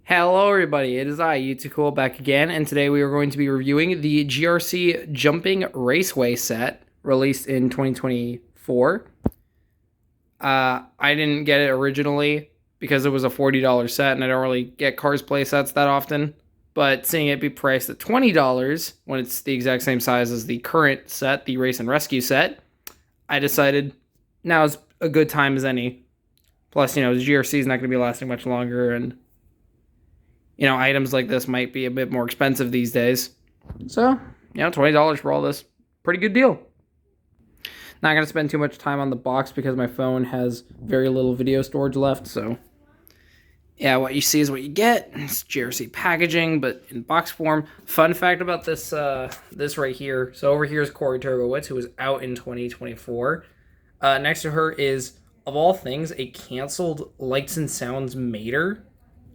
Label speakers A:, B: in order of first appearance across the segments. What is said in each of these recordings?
A: Hello everybody, it is I, Cool, back again, and today we are going to be reviewing the GRC Jumping Raceway set, released in 2024. I didn't get it originally because it was a $40 set, and I don't really get Cars play sets that often, but seeing it be priced at $20 when it's the exact same size as the current set, the Race and Rescue set, I decided now is a good time as any. Plus, the GRC is not going to be lasting much longer, and items like this might be a bit more expensive these days. So, $20 for all this. Pretty good deal. Not going to spend too much time on the box because my phone has very little video storage left. So, yeah, what you see is what you get. It's GRC packaging, but in box form. Fun fact about this this right here. So over here is Corey Turbowitz, who was out in 2024. Next to her is, of all things, a canceled Lights and Sounds Mater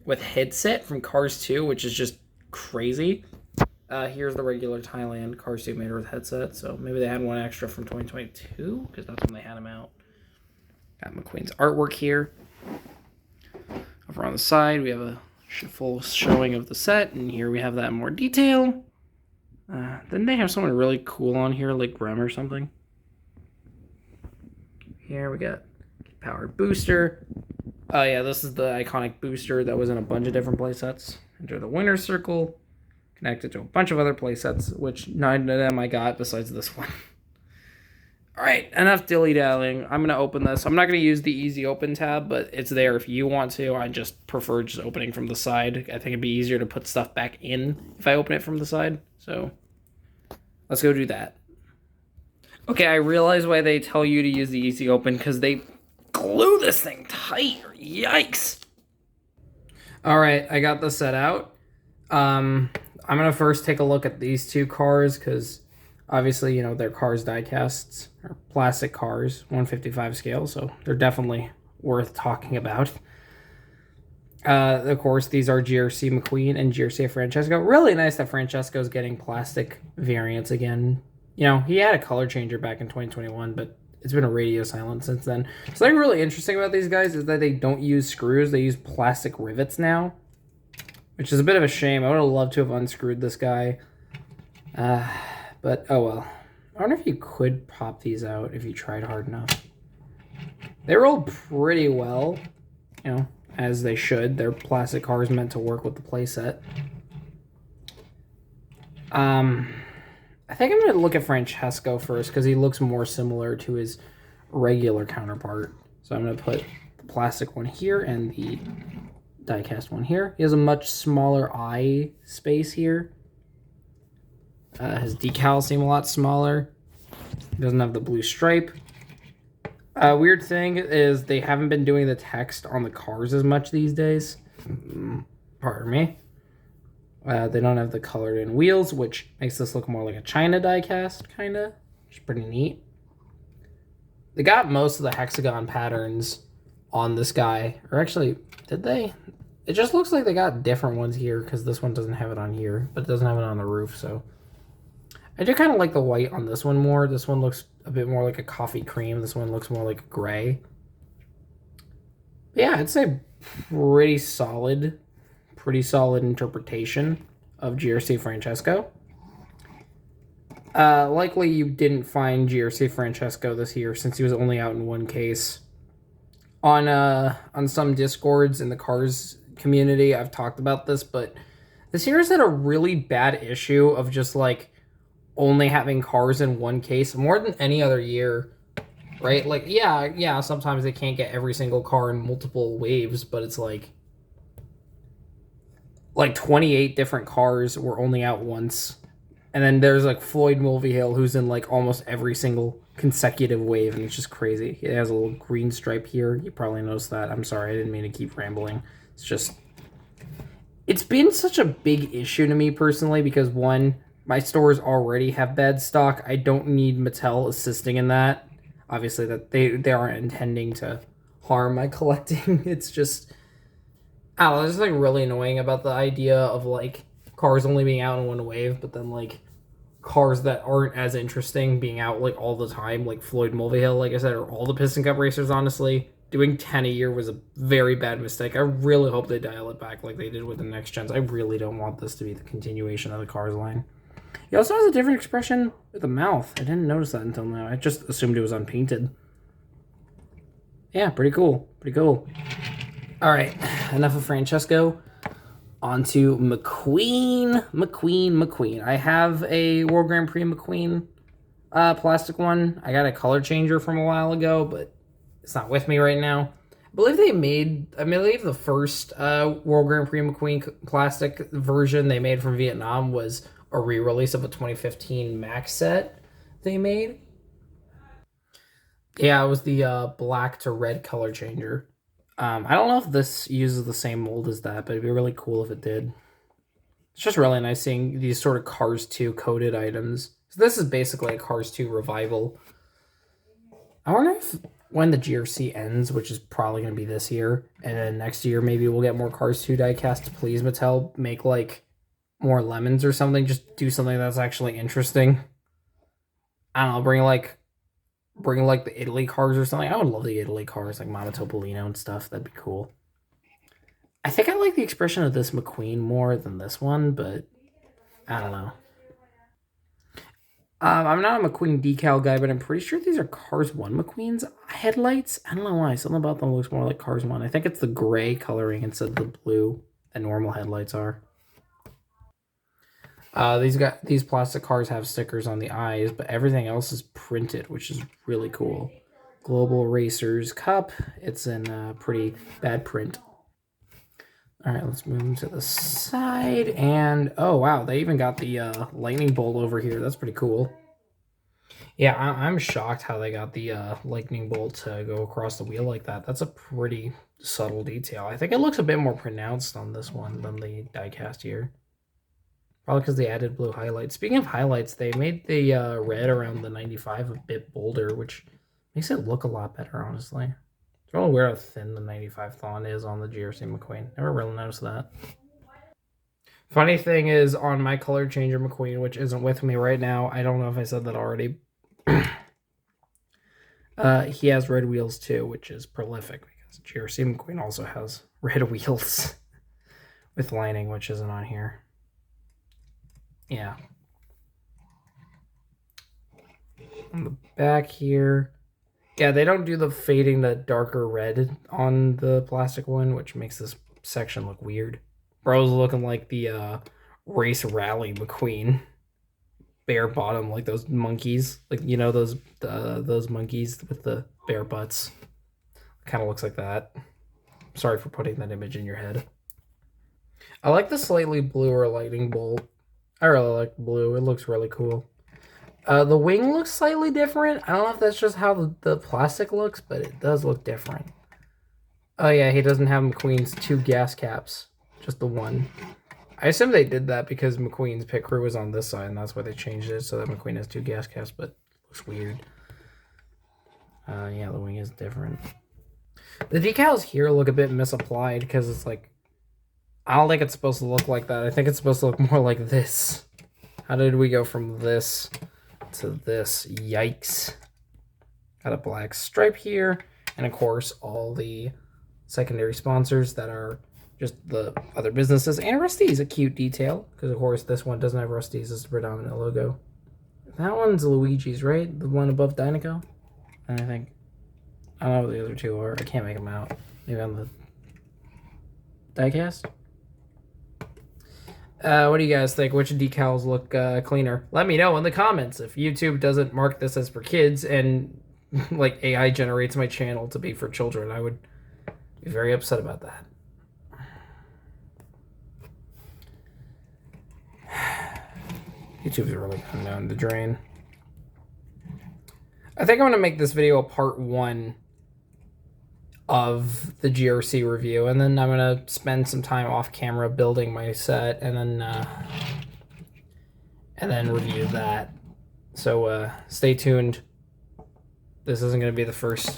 A: with headset from Cars 2, which is just crazy. Here's the regular Thailand Cars 2 Mater with headset, so maybe they had one extra from 2022, because that's when they had them out. Got McQueen's artwork here. Over on the side, we have a full showing of the set, and here we have that in more detail. Didn't they have someone really cool on here, like Rem or something? Here we got powered booster. Oh yeah, this is the iconic booster that was in a bunch of different playsets. Enter the winner's circle, connected to a bunch of other playsets, which none of them I got besides this one. Alright, enough dilly-dallying. I'm going to open this. I'm not going to use the easy open tab, but it's there if you want to. I just prefer just opening from the side. I think it'd be easier to put stuff back in if I open it from the side. So, let's go do that. Okay, I realize why they tell you to use the easy open, because they glue this thing tight. Yikes. Alright, I got the set out. I'm going to first take a look at these two cars, because obviously, they're Cars diecasts, or plastic cars, 155 scale, so they're definitely worth talking about. Of course, these are GRC McQueen and GRC Francesco. Really nice that Francesco's getting plastic variants again. He had a color changer back in 2021, but it's been a radio silent since then. Something really interesting about these guys is that they don't use screws. They use plastic rivets now, which is a bit of a shame. I would have loved to have unscrewed this guy. But, oh well. I wonder if you could pop these out if you tried hard enough. They roll pretty well, as they should. They're plastic cars meant to work with the playset. I think I'm going to look at Francesco first because he looks more similar to his regular counterpart. So I'm going to put the plastic one here and the diecast one here. He has a much smaller eye space here. His decals seem a lot smaller. He doesn't have the blue stripe. Weird thing is they haven't been doing the text on the cars as much these days. Pardon me. They don't have the colored in wheels, which makes this look more like a China diecast, kind of. Which is pretty neat. They got most of the hexagon patterns on this guy. Or actually, did they? It just looks like they got different ones here, because this one doesn't have it on here, but it doesn't have it on the roof, so. I do kind of like the white on this one more. This one looks a bit more like a coffee cream. This one looks more like gray. But yeah, I'd say pretty solid interpretation of GRC Francesco. Likely you didn't find GRC Francesco this year since he was only out in one case. On some discords in the cars community, I've talked about this, but this year has had a really bad issue of just like only having cars in one case more than any other year, right? Like, yeah, sometimes they can't get every single car in multiple waves, but it's like 28 different cars were only out once. And then there's like Floyd Mulvihill, who's in like almost every single consecutive wave, and it's just crazy. He has a little green stripe here. You probably noticed that. I'm sorry, I didn't mean to keep rambling. It's been such a big issue to me personally because, one, my stores already have bad stock. I don't need Mattel assisting in that. Obviously, that they aren't intending to harm my collecting. It's just, I don't know, it's like really annoying about the idea of like cars only being out in one wave, but then like cars that aren't as interesting being out like all the time, like Floyd Mulvihill, like I said, or all the Piston Cup racers, honestly. doing 10 a year was a very bad mistake. I really hope they dial it back like they did with the next gens. I really don't want this to be the continuation of the Cars line. He also has a different expression with the mouth. I didn't notice that until now. I just assumed it was unpainted. Yeah, pretty cool. Pretty cool. All right, enough of Francesco. On to McQueen. I have a World Grand Prix McQueen plastic one. I got a color changer from a while ago, but it's not with me right now. I believe the first World Grand Prix McQueen plastic version they made from Vietnam was a re-release of a 2015 Max set they made. Yeah, it was the black to red color changer. I don't know if this uses the same mold as that, but it'd be really cool if it did. It's just really nice seeing these sort of Cars 2 coded items. So this is basically a Cars 2 revival. I wonder if when the GRC ends, which is probably going to be this year, and then next year maybe we'll get more Cars 2 diecast. Please, Mattel, make like more lemons or something. Just do something that's actually interesting. I don't know, bring like the Italy cars or something. I would love the Italy cars, like Mama Topolino and stuff. That'd be cool. I think I like the expression of this McQueen more than this one, but I don't know. I'm not a McQueen decal guy, but I'm pretty sure these are Cars 1 McQueen's headlights. I don't know why. Something about them looks more like Cars 1. I think it's the gray coloring instead of the blue that normal headlights are. These plastic cars have stickers on the eyes, but everything else is printed, which is really cool. Global Racers Cup. It's in pretty bad print. All right, let's move to the side. And, oh, wow, they even got the lightning bolt over here. That's pretty cool. Yeah, I'm shocked how they got the lightning bolt to go across the wheel like that. That's a pretty subtle detail. I think it looks a bit more pronounced on this one than the diecast here. Probably because they added blue highlights. Speaking of highlights, they made the red around the 95 a bit bolder, which makes it look a lot better, honestly. It's really weird how thin the 95 Thon is on the GRC McQueen. Never really noticed that. Funny thing is, on my color changer McQueen, which isn't with me right now, I don't know if I said that already. He has red wheels too, which is prolific because GRC McQueen also has red wheels with lining, which isn't on here. Yeah. On the back here. Yeah, they don't do the fading the darker red on the plastic one, which makes this section look weird. Bro's looking like the Race Rally McQueen. Bare bottom, like those monkeys. Like, you know, those monkeys with the bare butts. Kind of looks like that. Sorry for putting that image in your head. I like the slightly bluer lightning bolt. I really like blue. It looks really cool. The wing looks slightly different. I don't know if that's just how the plastic looks, but it does look different. Oh yeah, he doesn't have McQueen's 2 gas caps. Just the one. I assume they did that because McQueen's pit crew was on this side, and that's why they changed it so that McQueen has 2 gas caps, but it looks weird. Yeah, the wing is different. The decals here look a bit misapplied because it's like, I don't think it's supposed to look like that. I think it's supposed to look more like this. How did we go from this to this? Yikes. Got a black stripe here. And of course, all the secondary sponsors that are just the other businesses. And Rusty's a cute detail. Because of course, this one doesn't have Rusty's as the predominant logo. That one's Luigi's, right? The one above Dynaco? I think. I don't know what the other two are. I can't make them out. Maybe on the diecast? What do you guys think? Which decals look cleaner? Let me know in the comments. If YouTube doesn't mark this as for kids and like AI generates my channel to be for children, I would be very upset about that. YouTube's really gone down the drain. I think I'm going to make this video a part 1 of the GRC review, and then I'm going to spend some time off camera building my set, and then review that. So stay tuned. This isn't going to be the first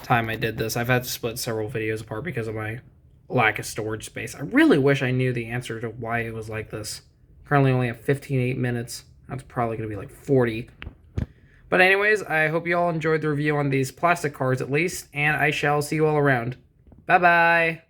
A: time I did this. I've had to split several videos apart because of my lack of storage space. I really wish I knew the answer to why it was like this. Currently only have 15 minutes. That's probably going to be like 40. But anyways, I hope you all enjoyed the review on these plastic cards at least, and I shall see you all around. Bye-bye!